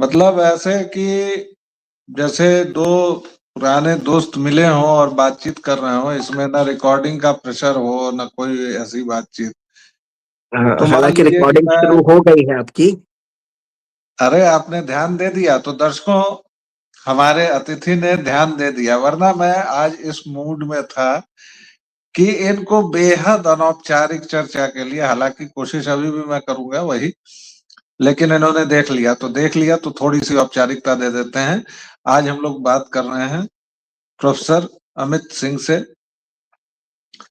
मतलब ऐसे कि जैसे दो पुराने दोस्त मिले हों और बातचीत कर रहे हो, इसमें ना रिकॉर्डिंग का प्रेशर हो ना कोई ऐसी बातचीत। तो मान हालांकि लीजिए कि रिकॉर्डिंग मैं, शुरू हो गई है आपकी। अरे आपने ध्यान दे दिया तो दर्शकों, हमारे अतिथि ने ध्यान दे दिया, वरना मैं आज इस मूड में था कि इनको बेहद अनौपचारिक चर्चा के लिए, हालांकि कोशिश अभी भी मैं करूंगा वही, लेकिन इन्होंने देख लिया तो थोड़ी सी औपचारिकता दे देते हैं। आज हम लोग बात कर रहे हैं प्रोफेसर अमित सिंह से।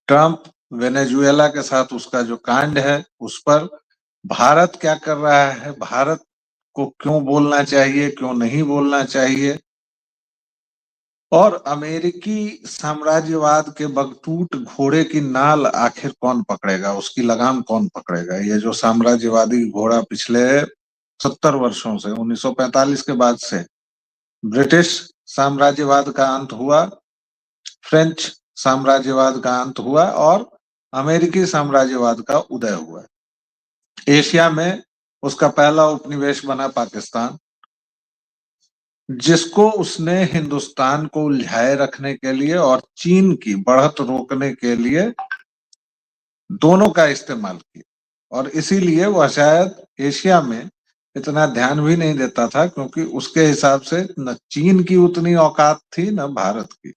ट्रंप, वेनेजुएला के साथ उसका जो कांड है उस पर, भारत क्या कर रहा है, भारत को क्यों बोलना चाहिए, क्यों नहीं बोलना चाहिए, और अमेरिकी साम्राज्यवाद के बगटूट घोड़े की नाल आखिर कौन पकड़ेगा, उसकी लगाम कौन पकड़ेगा। ये जो साम्राज्यवादी घोड़ा पिछले 70 वर्षों से, 1945 के बाद से ब्रिटिश साम्राज्यवाद का अंत हुआ, फ्रेंच साम्राज्यवाद का अंत हुआ और अमेरिकी साम्राज्यवाद का उदय हुआ। एशिया में उसका पहला उपनिवेश बना पाकिस्तान, जिसको उसने हिंदुस्तान को उलझाए रखने के लिए और चीन की बढ़त रोकने के लिए दोनों का इस्तेमाल किया। और इसीलिए वह शायद एशिया में इतना ध्यान भी नहीं देता था, क्योंकि उसके हिसाब से न चीन की उतनी औकात थी न भारत की।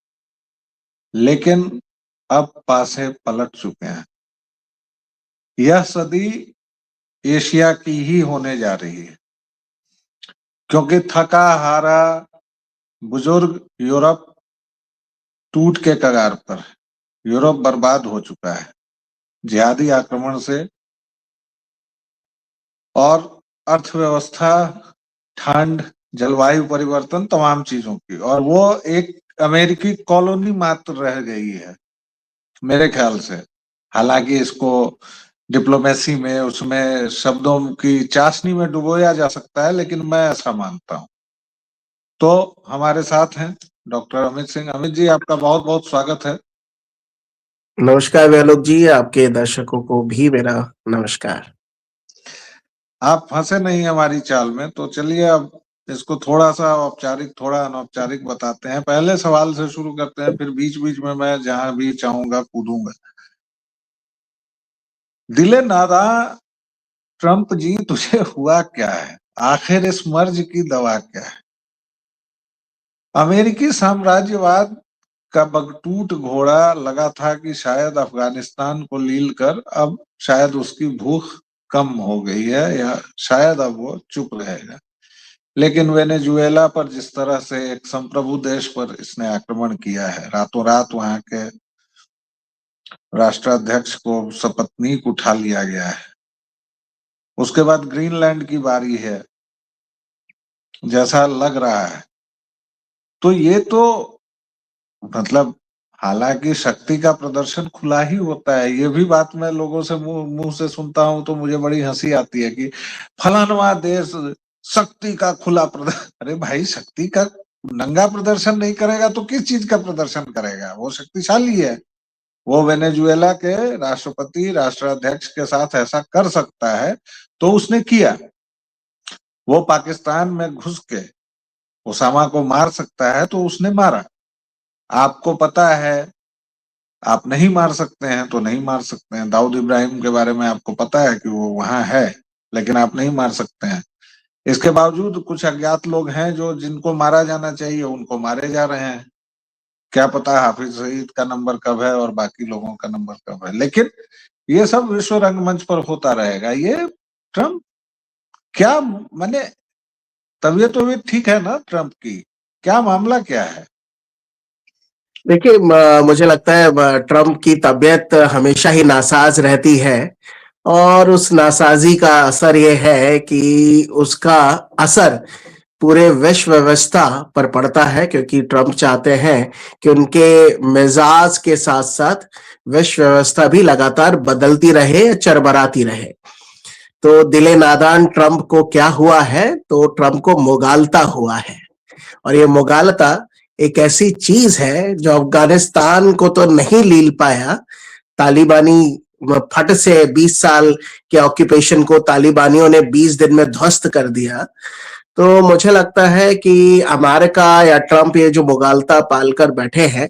लेकिन अब पासे पलट चुके हैं। यह सदी एशिया की ही होने जा रही है, क्योंकि थका हारा बुजुर्ग यूरोप टूट के कगार पर है। यूरोप बर्बाद हो चुका है जिहादी आक्रमण से, और अर्थव्यवस्था, ठंड, जलवायु परिवर्तन, तमाम चीजों की, और वो एक अमेरिकी कॉलोनी मात्र रह गई है मेरे ख्याल से। हालांकि इसको डिप्लोमेसी में, उसमें शब्दों की चाशनी में डुबोया जा सकता है, लेकिन मैं ऐसा मानता हूं। तो हमारे साथ हैं डॉक्टर अमित सिंह। अमित जी, आपका बहुत बहुत स्वागत है। नमस्कार व्यालोक जी, आपके दर्शकों को भी मेरा नमस्कार। आप फंसे नहीं हमारी चाल में, तो चलिए अब इसको थोड़ा सा औपचारिक, थोड़ा अनौपचारिक बताते हैं। पहले सवाल से शुरू करते हैं, फिर बीच बीच में मैं जहां भी चाहूंगा कूदूंगा। दिले नादा ट्रंप जी, तुझे हुआ क्या है? आखिर इस मर्ज की दवा क्या है? अमेरिकी साम्राज्यवाद का बगटूट घोड़ा लगा था कि शायद अफगानिस्तान को लील कर अब शायद उसकी भूख कम हो गई है, या शायद अब वो चुप रहेगा। लेकिन वेनेजुएला पर जिस तरह से एक संप्रभु देश पर इसने आक्रमण किया है, रातों रात वहां के राष्ट्राध्यक्ष को सपत्नीक उठा लिया गया है। उसके बाद ग्रीनलैंड की बारी है जैसा लग रहा है। तो ये तो मतलब, हालांकि शक्ति का प्रदर्शन खुला ही होता है, ये भी बात मैं लोगों से मुंह मुंह से सुनता हूं तो मुझे बड़ी हंसी आती है कि फलानवा देश शक्ति का खुला प्रदर्शन। अरे भाई, शक्ति का नंगा प्रदर्शन नहीं करेगा तो किस चीज का प्रदर्शन करेगा? वो शक्तिशाली है। वो वेनेजुएला के राष्ट्रपति, राष्ट्राध्यक्ष के साथ ऐसा कर सकता है तो उसने किया। वो पाकिस्तान में घुस के ओसामा को मार सकता है तो उसने मारा। आपको पता है, आप नहीं मार सकते हैं तो नहीं मार सकते हैं। दाऊद इब्राहिम के बारे में आपको पता है कि वो वहां है, लेकिन आप नहीं मार सकते हैं। इसके बावजूद कुछ अज्ञात लोग हैं जो, जिनको मारा जाना चाहिए उनको मारे जा रहे हैं। क्या पता हाफिज सईद का नंबर कब है और बाकी लोगों का नंबर कब है। लेकिन ये सब विश्व रंगमंच पर होता रहेगा। ये ट्रम्प क्या, माने तबीयत वबीयत ठीक है ना ट्रम्प की? क्या मामला क्या है? देखिए, मुझे लगता है ट्रम्प की तबीयत हमेशा ही नासाज रहती है, और उस नासाजी का असर ये है कि उसका असर पूरे विश्व व्यवस्था पर पड़ता है, क्योंकि ट्रम्प चाहते हैं कि उनके मिजाज के साथ साथ विश्व व्यवस्था भी लगातार बदलती रहे, चरमराती रहे। तो दिले नादान ट्रम्प को क्या हुआ है? तो ट्रम्प को मुगालता हुआ है, और ये मुगालता एक ऐसी चीज है जो अफगानिस्तान को तो नहीं लील पाया। तालिबानी फट से 20 साल के ऑक्यूपेशन को तालिबानियों ने 20 दिन में ध्वस्त कर दिया। तो मुझे लगता है कि अमेरिका या ट्रम्प ये जो मुगालता पालकर बैठे हैं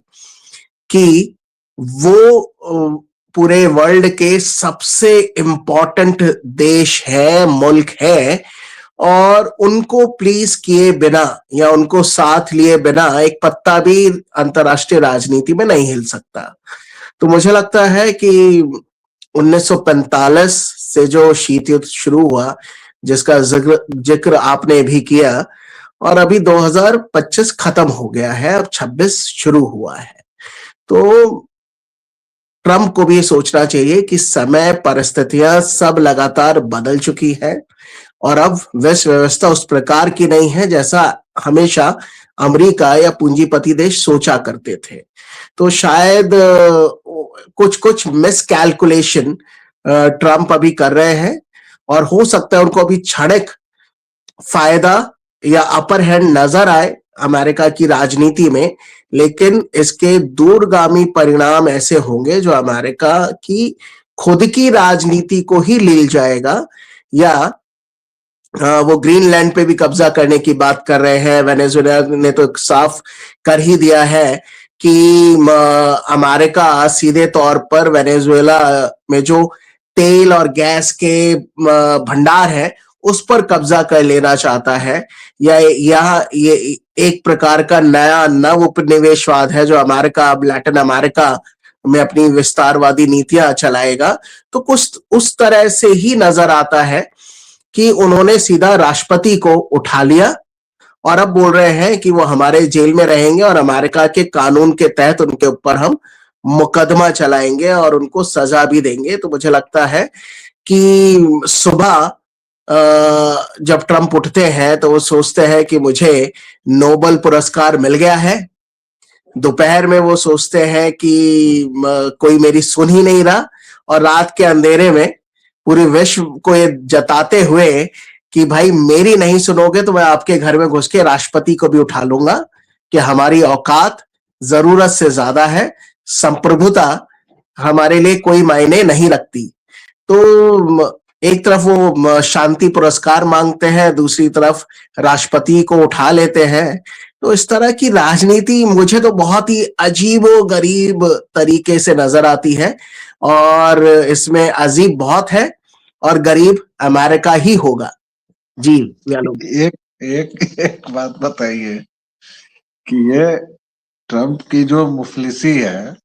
कि वो पूरे वर्ल्ड के सबसे इम्पोर्टेंट देश है, मुल्क है, और उनको प्लीज किए बिना या उनको साथ लिए बिना एक पत्ता भी अंतर्राष्ट्रीय राजनीति में नहीं हिल सकता। तो मुझे लगता है कि 1945 से जो शीत युद्ध शुरू हुआ, जिसका जिक्र आपने भी किया, और अभी 2025 खत्म हो गया है, अब 26 शुरू हुआ है। तो ट्रंप को भी ये सोचना चाहिए कि समय, परिस्थितियां सब लगातार बदल चुकी है और अब विश्व व्यवस्था उस प्रकार की नहीं है जैसा हमेशा अमेरिका या पूंजीपति देश सोचा करते थे। तो शायद कुछ कुछ मिस कैलकुलेशन ट्रंप अभी कर रहे हैं, और हो सकता है उनको अभी क्षणिक फायदा या अपर हैंड नजर आए अमेरिका की राजनीति में, लेकिन इसके दूरगामी परिणाम ऐसे होंगे जो अमेरिका की खुद की राजनीति को ही ले जाएगा। या वो ग्रीनलैंड पे भी कब्जा करने की बात कर रहे हैं। वेनेजुएला ने तो साफ कर ही दिया है कि अमेरिका सीधे तौर पर वेनेजुएला में जो तेल और गैस के भंडार है उस पर कब्जा कर लेना चाहता है। या यह ये एक प्रकार का नया नव उपनिवेशवाद है जो अमेरिका अब लैटिन अमेरिका में अपनी विस्तारवादी नीतियां चलाएगा। तो कुछ उस तरह से ही नजर आता है कि उन्होंने सीधा राष्ट्रपति को उठा लिया और अब बोल रहे हैं कि वो हमारे जेल में रहेंगे और अमेरिका के कानून के तहत उनके ऊपर हम मुकदमा चलाएंगे और उनको सजा भी देंगे। तो मुझे लगता है कि सुबह जब ट्रंप उठते हैं तो वो सोचते हैं कि मुझे नोबेल पुरस्कार मिल गया है, दोपहर में वो सोचते हैं कि कोई मेरी सुन ही नहीं रहा, और रात के अंधेरे में पूरे विश्व को ये जताते हुए कि भाई मेरी नहीं सुनोगे तो मैं आपके घर में घुस के राष्ट्रपति को भी उठा लूंगा, कि हमारी औकात जरूरत से ज्यादा है, संप्रभुता हमारे लिए कोई मायने नहीं रखती। तो एक तरफ वो शांति पुरस्कार मांगते हैं, दूसरी तरफ राष्ट्रपति को उठा लेते हैं। तो इस तरह की राजनीति मुझे तो बहुत ही अजीबो गरीब तरीके से नजर आती है, और इसमें अजीब बहुत है और गरीब अमेरिका ही होगा। जी एक एक एक बात बताइए कि ये ट्रंप की जो मुफलिसी है,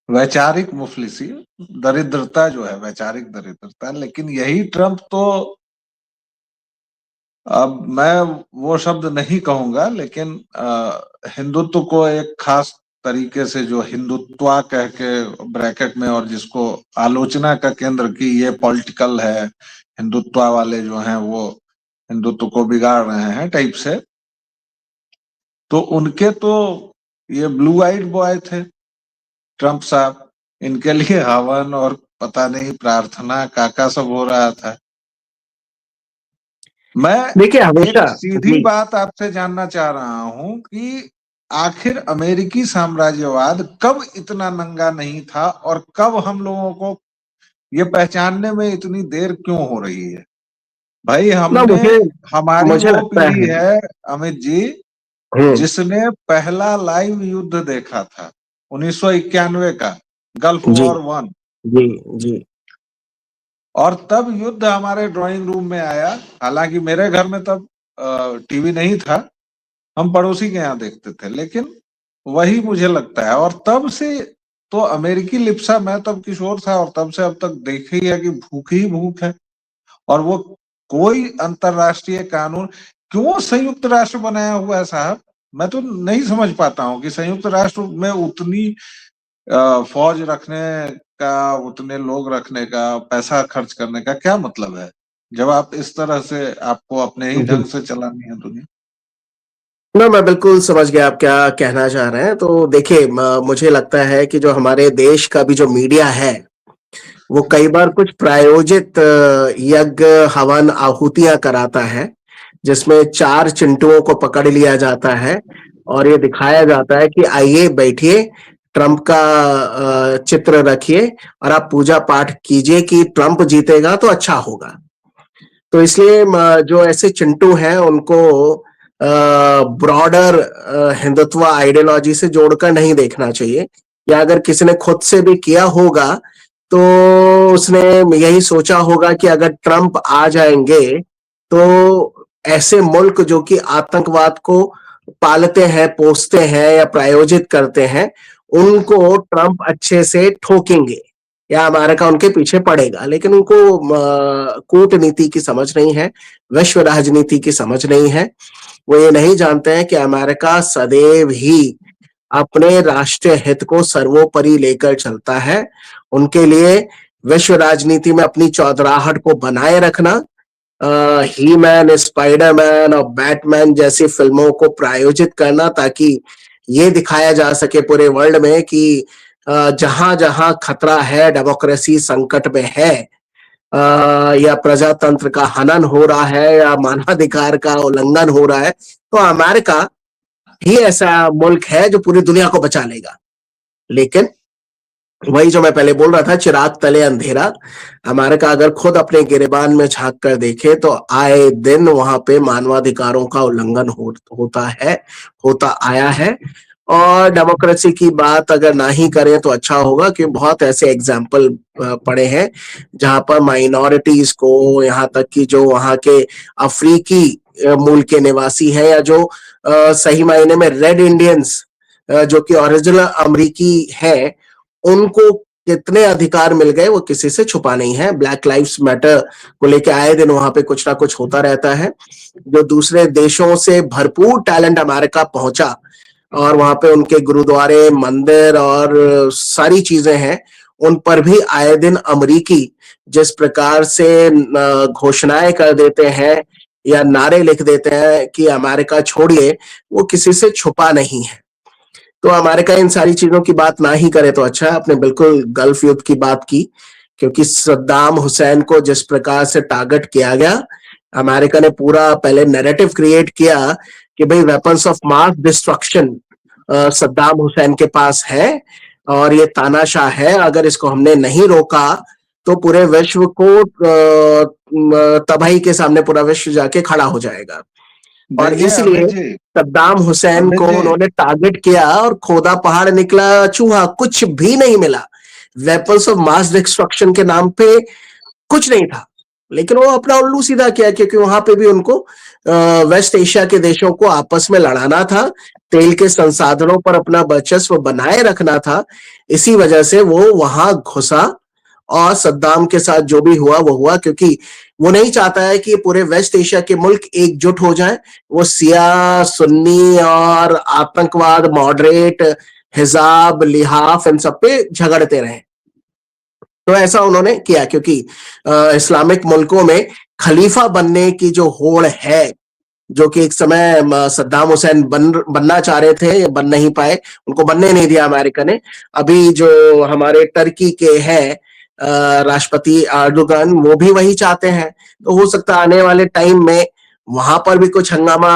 वैचारिक मुफलिसी, दरिद्रता जो है, वैचारिक दरिद्रता, लेकिन यही ट्रंप तो, अब मैं वो शब्द नहीं कहूंगा, लेकिन हिंदुत्व को एक खास तरीके से, जो हिंदुत्वा कह के ब्रैकेट में, और जिसको आलोचना का केंद्र की ये पॉलिटिकल है, हिंदुत्वा वाले जो हैं वो हिंदुत्व को बिगाड़ रहे हैं टाइप से, तो उनके तो ये ब्लू आइड बॉय थे ट्रंप साहब। इनके लिए हवन और पता नहीं प्रार्थना काका सब हो रहा था। मैं देखिए हमेशा एक सीधी बात आपसे जानना चाह रहा हूं कि आखिर अमेरिकी साम्राज्यवाद कब इतना नंगा नहीं था, और कब हम लोगों को ये पहचानने में इतनी देर क्यों हो रही है? भाई हमने, मुझे हमारी मुझे वो लगता पीढ़ी है है अमित जी, जिसने पहला लाइव युद्ध देखा था 1991 का, गल्फ जी वॉर 1। जी जी और तब युद्ध हमारे ड्राइंग रूम में आया। हालांकि मेरे घर में तब टीवी नहीं था, हम पड़ोसी के यहाँ देखते थे, लेकिन वही मुझे लगता है। और तब से तो अमेरिकी लिप्सा, मैं तब किशोर था, और तब से अब तक देखे ही है कि भूख ही भूख है। और वो कोई अंतरराष्ट्रीय कानून क्यों संयुक्त राष्ट्र बनाया हुआ है साहब? मैं तो नहीं समझ पाता हूँ कि संयुक्त राष्ट्र में उतनी फौज रखने का, उतने लोग रखने का, पैसा खर्च करने का क्या मतलब है, जब आप इस तरह से, आपको अपने ही ढंग से चलानी है दुनिया। ना, मैं बिल्कुल समझ गया आप क्या कहना चाह रहे हैं। तो देखिए मुझे लगता है कि जो हमारे देश का भी जो मीडिया है वो कई बार कुछ प्रायोजित यज्ञ, हवन, आहुतियां कराता है, जिसमें चार चिंटुओं को पकड़ लिया जाता है और ये दिखाया जाता है कि आइए बैठिए, ट्रंप का चित्र रखिए और आप पूजा पाठ कीजिए कि ट्रंप जीतेगा तो अच्छा होगा। तो इसलिए जो ऐसे चिंटू हैं उनको ब्रॉडर हिंदुत्व आइडियोलॉजी से जोड़कर नहीं देखना चाहिए, या अगर किसी ने खुद से भी किया होगा तो उसने यही सोचा होगा कि अगर ट्रंप आ जाएंगे तो ऐसे मुल्क जो कि आतंकवाद को पालते हैं, पोसते हैं या प्रायोजित करते हैं, उनको ट्रंप अच्छे से ठोकेंगे या अमेरिका उनके पीछे पड़ेगा। लेकिन उनको कूटनीति की समझ नहीं है, विश्व राजनीति की समझ नहीं है। वो ये नहीं जानते हैं कि अमेरिका सदैव ही अपने राष्ट्रीय हित को सर्वोपरि लेकर चलता है। उनके लिए विश्व राजनीति में अपनी चौधराहट को बनाए रखना, ही मैन, स्पाइडरमैन और बैटमैन जैसी फिल्मों को प्रायोजित करना, ताकि ये दिखाया जा सके पूरे वर्ल्ड में कि जहां जहां खतरा है, डेमोक्रेसी संकट में है, या प्रजातंत्र का हनन हो रहा है या मानवाधिकार का उल्लंघन हो रहा है, तो अमेरिका ही ऐसा मुल्क है जो पूरी दुनिया को बचा लेगा। लेकिन वही जो मैं पहले बोल रहा था, चिराग तले अंधेरा। अमेरिका अगर खुद अपने गिरेबान में झांक कर देखे तो आए दिन वहां पे मानवाधिकारों का उल्लंघन होता है, होता आया है। और डेमोक्रेसी की बात अगर ना ही करें तो अच्छा होगा, कि बहुत ऐसे एग्जाम्पल पड़े हैं जहां पर माइनॉरिटीज को, यहाँ तक कि जो वहां के अफ्रीकी मूल के निवासी हैं, या जो सही मायने में रेड इंडियंस जो कि ओरिजिनल अमरीकी हैं, उनको कितने अधिकार मिल गए वो किसी से छुपा नहीं है। ब्लैक लाइव्स मैटर को लेके आए दिन वहां पे कुछ ना कुछ होता रहता है। जो दूसरे देशों से भरपूर टैलेंट अमेरिका पहुंचा और वहां पे उनके गुरुद्वारे, मंदिर और सारी चीजें हैं, उन पर भी आए दिन अमरीकी जिस प्रकार से घोषणाएं कर देते हैं या नारे लिख देते हैं कि अमेरिका छोड़िए, वो किसी से छुपा नहीं है। तो अमेरिका इन सारी चीजों की बात ना ही करे तो अच्छा है। आपने बिल्कुल गल्फ युद्ध की बात की, क्योंकि सद्दाम हुसैन को जिस प्रकार से टारगेट किया गया, अमेरिका ने पूरा पहले नैरेटिव क्रिएट किया कि भाई weapons of mass destruction Saddam Hussain के पास है और ये तानाशाह है, अगर इसको हमने नहीं रोका तो पूरे विश्व को तबाही के सामने पूरा विश्व जाके खड़ा हो जाएगा। और देखिए इसलिए अमित जी, सद्दाम हुसैन अमित को जी, उन्होंने टारगेट किया और खोदा पहाड़ निकला चूहा, कुछ भी नहीं मिला। वेपन्स ऑफ मास डिस्ट्रक्शन के नाम पे कुछ नहीं था, लेकिन वो अपना उल्लू सीधा किया, क्योंकि वहां पे भी उनको वेस्ट एशिया के देशों को आपस में लड़ाना था, तेल के संसाधनों पर अपना वर्चस्व बनाए रखना था। इसी वजह से वो वहां घुसा और सद्दाम के साथ जो भी हुआ वो हुआ, क्योंकि वो नहीं चाहता है कि पूरे वेस्ट एशिया के मुल्क एकजुट हो जाएं। वो सिया, सुन्नी और आतंकवाद, मॉडरेट, हिजाब, लिहाफ, इन सब पे झगड़ते रहे। तो ऐसा उन्होंने किया, क्योंकि इस्लामिक मुल्कों में खलीफा बनने की जो होड़ है, जो कि एक समय सद्दाम हुसैन बनना चाह रहे थे, बन नहीं पाए, उनको बनने नहीं दिया अमेरिका ने। अभी जो हमारे टर्की के हैं राष्ट्रपति एर्दोगन, वो भी वही चाहते हैं। तो हो सकता है आने वाले टाइम में वहां पर भी कुछ हंगामा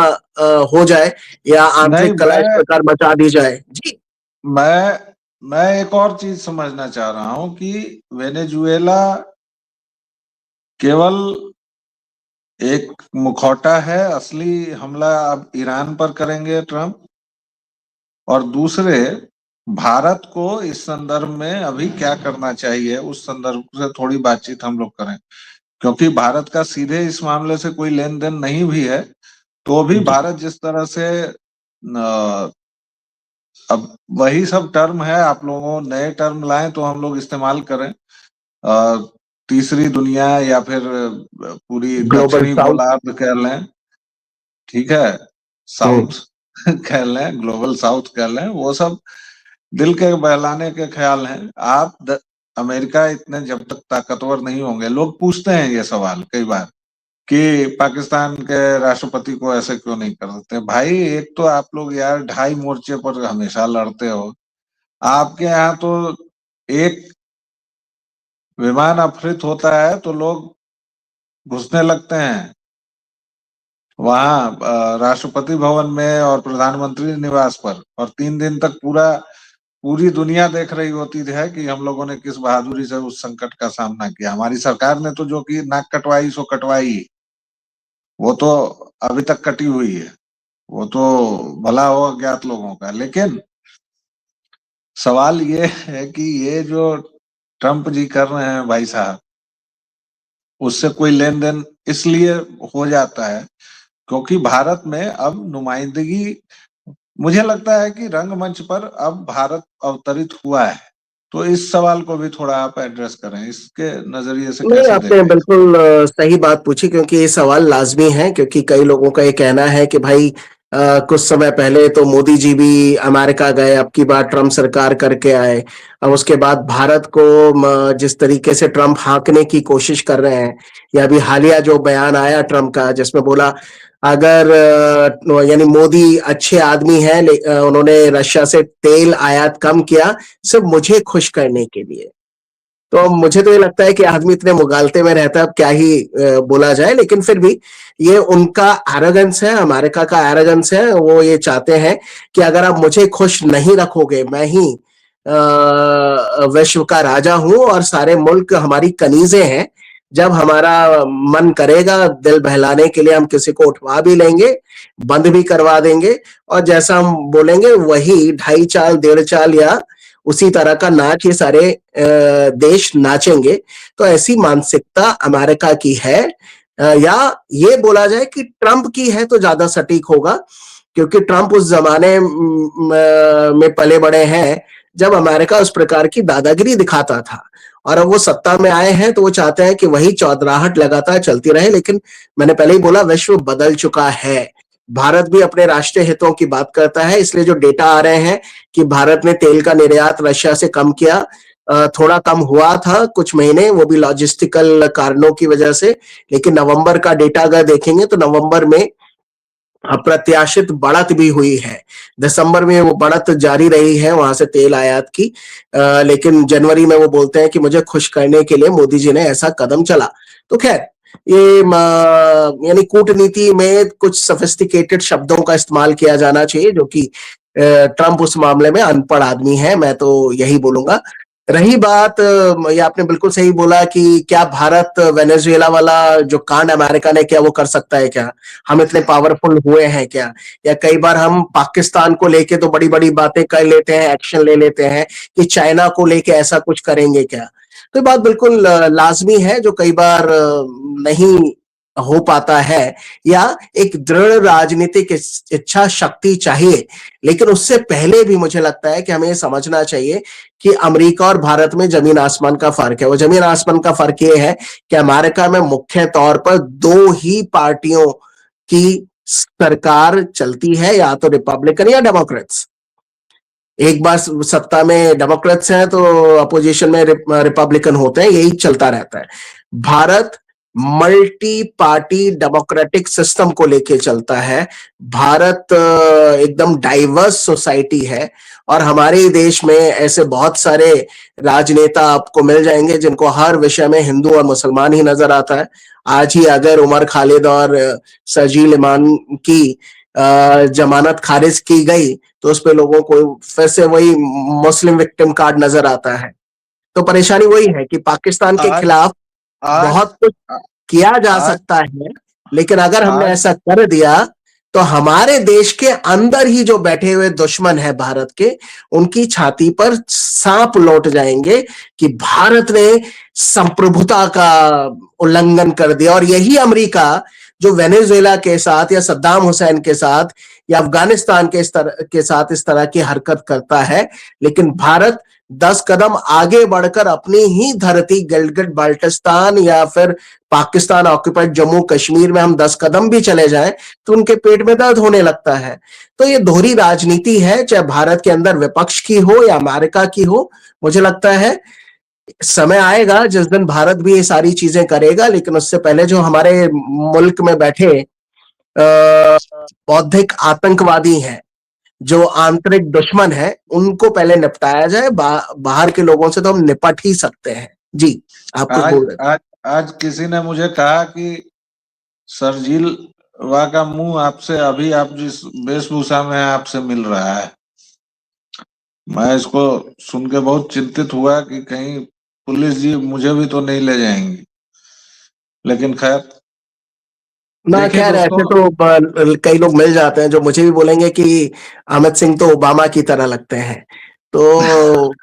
हो जाए या नहीं आंतरिक कलह इस प्रकार मचा दी जाए जी। मैं एक और चीज समझना चाह रहा हूं कि वेनेजुएला केवल एक मुखौटा है, असली हमला अब ईरान पर करेंगे ट्रंप। और दूसरे, भारत को इस संदर्भ में अभी क्या करना चाहिए, उस संदर्भ से थोड़ी बातचीत हम लोग करें, क्योंकि भारत का सीधे इस मामले से कोई लेन देन नहीं भी है, तो भी भारत जिस तरह से अब वही सब टर्म है, आप लोगों नए टर्म लाएं तो हम लोग इस्तेमाल करें। तीसरी दुनिया या फिर पूरी ग्लोबल दक्षिणी साउथ। गोलार्ध कह लें, ठीक है, साउथ कह लें, ग्लोबल साउथ कह लें, वो सब दिल के बहलाने के ख्याल हैं। अमेरिका इतने जब तक ताकतवर नहीं होंगे, लोग पूछते हैं ये सवाल कई बार कि पाकिस्तान के राष्ट्रपति को ऐसे क्यों नहीं कर देते। भाई एक तो आप लोग यार 2.5 मोर्चे पर हमेशा लड़ते हो। आपके यहाँ तो एक विमान अपहृत होता है तो लोग घुसने लगते हैं वहां राष्ट्रपति भवन में और प्रधानमंत्री निवास पर, और 3 दिन तक पूरी दुनिया देख रही होती है कि हम लोगों ने किस बहादुरी से उस संकट का सामना किया। हमारी सरकार ने तो जो कि नाक कटवाई सो कटवाई। वो तो अभी तक कटी हुई है, वो तो भला हो अज्ञात लोगों का। लेकिन सवाल ये है कि ये जो ट्रम्प जी कर रहे हैं भाई साहब, उससे कोई लेन देन इसलिए हो जाता है क्योंकि भारत में अब नुमाइंदगी, मुझे लगता है कि रंगमंच पर अब भारत अवतरित हुआ है। तो इस सवाल को भी थोड़ा आप एड्रेस करें, इसके नजरिए से नहीं, कैसे देख आपने रहे हैं? बिल्कुल सही बात पूछी, क्योंकि ये सवाल लाजमी है, क्योंकि कई लोगों का ये कहना है कि भाई कुछ समय पहले तो मोदी जी भी अमेरिका गए, अब की बार ट्रम्प सरकार करके आए। अब उसके बाद भारत को जिस तरीके से ट्रम्प हाँकने की कोशिश कर रहे हैं, या अभी हालिया जो बयान आया ट्रम्प का जिसमें बोला अगर यानी मोदी अच्छे आदमी हैं, उन्होंने रशिया से तेल आयात कम किया सिर्फ मुझे खुश करने के लिए। तो मुझे तो ये लगता है कि आदमी इतने मुगालते में रहता है, अब क्या ही बोला जाए। लेकिन फिर भी ये उनका एरोगेंस है, अमेरिका का एरोगेंस है। वो ये चाहते हैं कि अगर आप मुझे खुश नहीं रखोगे, मैं ही विश्व का राजा हूं और सारे मुल्क हमारी कनीजें हैं, जब हमारा मन करेगा दिल बहलाने के लिए हम किसी को उठवा भी लेंगे, बंद भी करवा देंगे, और जैसा हम बोलेंगे वही ढाई चाल डेढ़ चाल या उसी तरह का नाच ये सारे देश नाचेंगे। तो ऐसी मानसिकता अमेरिका की है, या ये बोला जाए कि ट्रंप की है तो ज्यादा सटीक होगा, क्योंकि ट्रंप उस जमाने में पले बड़े हैं जब अमेरिका उस प्रकार की दादागिरी दिखाता था, और अब वो सत्ता में आए हैं तो वो चाहते हैं कि वही चौधराहट लगातार चलती रहे। लेकिन मैंने पहले ही बोला, विश्व बदल चुका है। भारत भी अपने राष्ट्रीय हितों की बात करता है, इसलिए जो डेटा आ रहे हैं कि भारत ने तेल का निर्यात रशिया से कम किया, थोड़ा कम हुआ था कुछ महीने, वो भी लॉजिस्टिकल कारणों की वजह से। लेकिन नवंबर का डेटा अगर देखेंगे तो नवंबर में अप्रत्याशित बढ़त भी हुई है। दिसंबर में वो बढ़त जारी रही है वहां से तेल आयात की, लेकिन जनवरी में वो बोलते हैं कि मुझे खुश करने के लिए मोदी जी ने ऐसा कदम चला। तो खैर, ये यानी कूटनीति में कुछ सोफिस्टिकेटेड शब्दों का इस्तेमाल किया जाना चाहिए, जो कि ट्रंप उस मामले में अनपढ़ आदमी है, मैं तो यही बोलूंगा। रही बात, ये आपने बिल्कुल सही बोला कि क्या भारत वेनेजुएला वाला जो कांड अमेरिका ने किया वो कर सकता है क्या, हम इतने पावरफुल हुए हैं क्या, या कई बार हम पाकिस्तान को लेके तो बड़ी बड़ी बातें कर लेते हैं, एक्शन ले लेते हैं कि चाइना को लेके ऐसा कुछ करेंगे क्या। तो बात बिल्कुल लाजमी है, जो कई बार नहीं हो पाता है, या एक दृढ़ राजनीतिक इच्छा शक्ति चाहिए। लेकिन उससे पहले भी मुझे लगता है कि हमें समझना चाहिए कि अमेरिका और भारत में जमीन आसमान का फर्क है। वो जमीन आसमान का फर्क ये है कि अमेरिका में मुख्य तौर पर दो ही पार्टियों की सरकार चलती है, या तो रिपब्लिकन या डेमोक्रेट्स। एक बार सत्ता में डेमोक्रेट्स हैं तो अपोजिशन में रिपब्लिकन होते हैं, यही चलता रहता है। Bharat multi party democratic system को लेके चलता है। भारत एकदम डाइवर्स सोसाइटी है, और हमारे देश में ऐसे बहुत सारे राजनेता आपको मिल जाएंगे जिनको हर विषय में हिंदू और मुसलमान ही नजर आता है। आज ही अगर उमर खालिद और सरजील इमान की जमानत खारिज की गई तो उस पे लोगों को फिर से वही मुस्लिम विक्टिम कार्ड नजर आता है। तो परेशानी वही है कि पाकिस्तान के आज खिलाफ आज बहुत कुछ किया जा आज सकता है, लेकिन अगर हमने आज ऐसा कर दिया तो हमारे देश के अंदर ही जो बैठे हुए दुश्मन है भारत के, उनकी छाती पर सांप लौट जाएंगे कि भारत ने संप्रभुता का उल्लंघन कर दिया। और यही अमेरिका जो वेनेजुएला के साथ या सद्दाम हुसैन के साथ या अफगानिस्तान के साथ इस तरह की हरकत करता है, लेकिन भारत 10 कदम आगे बढ़कर अपनी ही धरती गिलगिट बाल्टिस्तान या फिर पाकिस्तान ऑक्यूपाइड जम्मू कश्मीर में हम 10 कदम भी चले जाएं तो उनके पेट में दर्द होने लगता है। तो ये दोहरी राजनीति है, चाहे भारत के अंदर विपक्ष की हो या अमेरिका की हो। मुझे लगता है समय आएगा जिस दिन भारत भी ये सारी चीजें करेगा, लेकिन उससे पहले जो हमारे मुल्क में बैठे बौद्धिक आतंकवादी हैं, जो आंतरिक दुश्मन है, उनको पहले निपटाया जाए। बाहर के लोगों से तो हम निपट ही सकते हैं। जी, आप कुछ बोल रहे थे। आज किसी ने मुझे कहा कि सरजील वा का मुंह आपसे अभी आप जिस वेशभूषा में आपसे मिल रहा है। मैं इसको सुन के बहुत चिंतित हुआ कि कहीं पुलिस जी मुझे भी तो नहीं ले जाएंगी। लेकिन खैर, ना देखिए खैर दोस्तों, ऐसे तो कई लोग मिल जाते हैं जो मुझे भी बोलेंगे कि अमित सिंह तो ओबामा की तरह लगते हैं, तो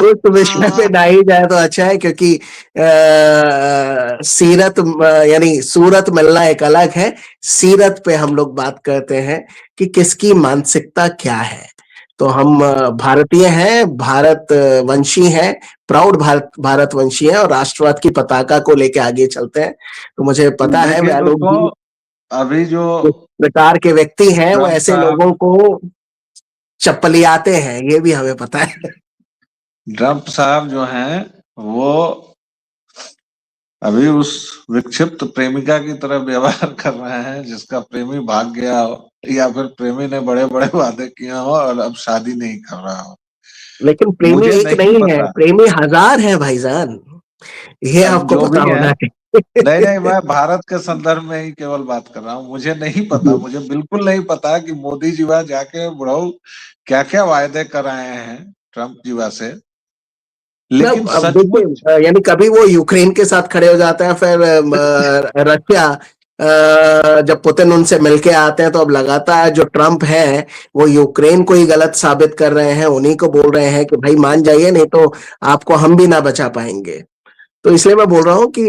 उस विषय पे ना ही जाए तो अच्छा है, क्योंकि सीरत यानी सूरत मिलना एक अलग है, सीरत पे हम लोग बात करते हैं कि किसकी मानसिकता क्या है। तो हम भारतीय हैं, भारत वंशी हैं, प्राउड भारतवंशी हैं और राष्ट्रवाद की पताका को लेके आगे चलते हैं। तो मुझे पता है देखिए आलोक दोस्तों, जी अभी जो जिस प्रकार के व्यक्ति हैं वो ट्रम्प ऐसे साहब लोगों को चप्पलियाते हैं, ये भी हमें पता है। ट्रम्प साहब जो हैं, वो अभी उस विक्षिप्त प्रेमिका की तरह व्यवहार कर रहे हैं जिसका प्रेमी भाग गया हो, या फिर प्रेमी ने बड़े बड़े वादे किए हो और अब शादी नहीं कर रहा हो। लेकिन प्रेमी मुझे एक नहीं नहीं है, पता। प्रेमी हजार है भाईजान, ये अब आपको जो पता भी है, होना नहीं नहीं, चाहिए। मैं भारत के संदर्भ में ही केवल बात कर रहा हूँ। मुझे नहीं पता, जी। मुझे बिल्कुल नहीं पता कि मोदी जी वहां जाके बुढ़ऊ क्या क्या वायदे कराए हैं ट्रम्प जी वहां से। ना लेकिन अब सचमुच देखिए, यानी कभी वो यूक्रेन के साथ खड़े हो जाते हैं, फिर रशिया, जब पुतिन उनसे मिलके आते हैं तो अब लगातार जो ट्रम्प है वो यूक्रेन को ही गलत साबित कर रहे हैं, उन्हीं को बोल रहे हैं कि भाई मान जाइए नहीं तो आपको हम भी ना बचा पाएंगे। तो इसलिए मैं बोल रहा हूँ कि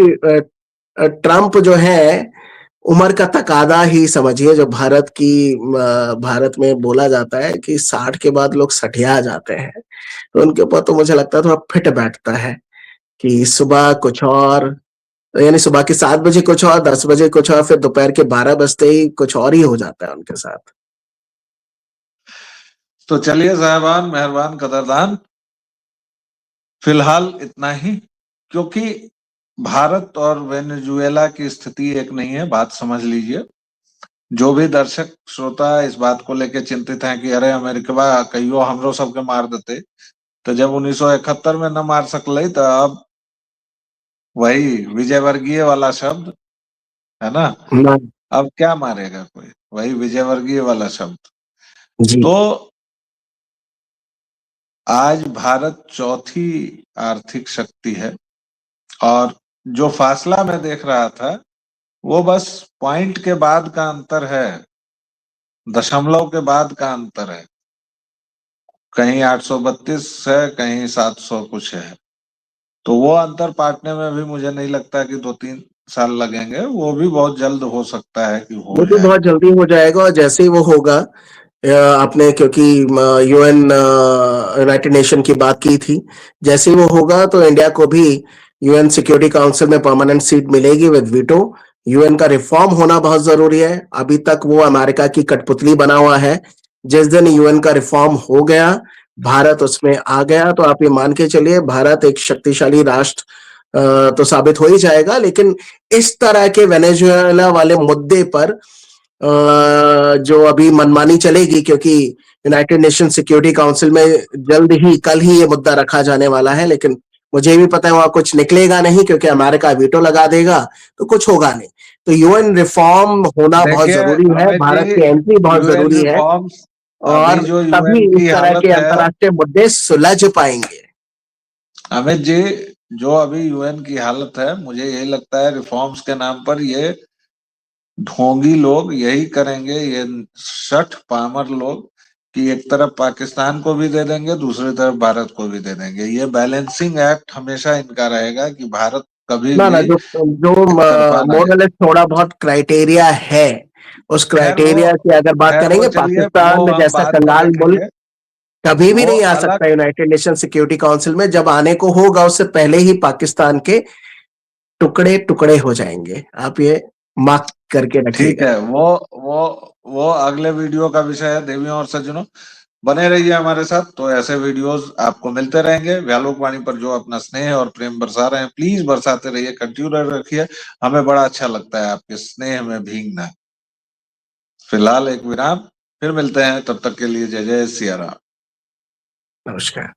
ट्रम्प जो है उम्र का तकादा ही समझिए, जो भारत में बोला जाता है कि 60 के बाद लोग सठिया जाते हैं, तो उनके ऊपर तो मुझे लगता है थोड़ा फिट बैठता है कि सुबह कुछ और, यानी सुबह के 7 बजे कुछ और, 10 बजे कुछ और, फिर दोपहर के 12 बजते ही कुछ और ही हो जाता है उनके साथ। तो चलिए साहबान, मेहरबान, कदरदान, फिलहाल इतना ही। क्योंकि भारत और वेनेजुएला की स्थिति एक नहीं है, बात समझ लीजिए। जो भी दर्शक श्रोता इस बात को लेकर चिंतित हैं कि अरे अमेरिका कहियो हमरो सबके मार देते, तो जब 1971 में न मार सकले तो अब वही विजयवर्गीय वाला शब्द है ना, ना। अब क्या मारेगा कोई, वही विजयवर्गीय वाला शब्द। जी। तो आज भारत चौथी आर्थिक शक्ति है, और जो फासला मैं देख रहा था वो बस पॉइंट के बाद का अंतर है, दशमलव के बाद का अंतर है। कहीं 832 है, कहीं 700 कुछ है। तो वो अंतर पाटने में भी मुझे नहीं लगता कि 2-3 साल लगेंगे, वो भी बहुत जल्द हो सकता है कि वो हो भी जाए। बहुत जल्दी हो जाएगा, और जैसे ही वो होगा, आपने क्योंकि यूएन यूनाइटेड नेशन की बात की थी, जैसे ही वो होगा तो इंडिया को भी यूएन सिक्योरिटी काउंसिल में परमानेंट सीट मिलेगी विद वीटो। यूएन का रिफॉर्म होना बहुत जरूरी है, अभी तक वो अमेरिका की कठपुतली बना हुआ है। जिस दिन यूएन का रिफॉर्म हो गया, भारत उसमें आ गया, तो आप ये मान के चलिए भारत एक शक्तिशाली राष्ट्र तो साबित हो ही जाएगा। लेकिन इस तरह के वेनेजुएला वाले मुद्दे पर जो अभी मनमानी चलेगी, क्योंकि यूनाइटेड नेशन सिक्योरिटी काउंसिल में जल्द ही, कल ही ये मुद्दा रखा जाने वाला है, लेकिन मुझे भी पता है वहां कुछ निकलेगा नहीं, क्योंकि अमेरिका वीटो लगा देगा तो कुछ होगा नहीं। तो यूएन रिफॉर्म होना बहुत देखिए जरूरी है, अमित जी, भारत की एंट्री बहुत यूएन जरूरी है, रिफॉर्म्स, अभी और जो तभी यूएन इस की तरह हालत के है, अंतर्राष्ट्रीय मुद्दे सुलझ पाएंगे। अमित जी, जो अभी यूएन की हालत है, मुझे यही लगता है रिफॉर्म्स के नाम पर ये ढोंगी लोग यही करेंगे, ये शठ पामर लोग, कि एक तरफ पाकिस्तान को भी दे देंगे, दूसरी तरफ भारत को भी दे देंगे। ये बैलेंसिंग एक्ट हमेशा इनका रहेगा कि भारत कभी ना ना, भी जो जो एक तरफा ना जाए। मोरलेस थोड़ा बहुत क्राइटेरिया है, उस क्राइटेरिया की अगर बात खैर वो करेंगे, चलिए, वो पाकिस्तान हम जैसा बाद में कंगाल मुल्क देखेंगे। कभी भी वो नहीं आ अलग, सकता यूनाइटेड नेशन सिक्योरिटी काउंसिल में। जब आने को होगा उससे पहले ही पाकिस्तान के टुकड़े टुकड़े हो जाएंगे, आप ये मार्क करके ठीक रखिएगा। है। वो वो अगले वीडियो का विषय है। देवियों और सज्जनों, बने रहिए हमारे साथ, तो ऐसे वीडियोस आपको मिलते रहेंगे। व्यालोक वाणी पर जो अपना स्नेह और प्रेम बरसा रहे हैं, प्लीज बरसाते रहिए, कंटिन्यू रखिए। हमें बड़ा अच्छा लगता है आपके स्नेह में भीगना। फिलहाल एक विराम, फिर मिलते हैं, तब तक के लिए जय जय सिया राम। नमस्कार।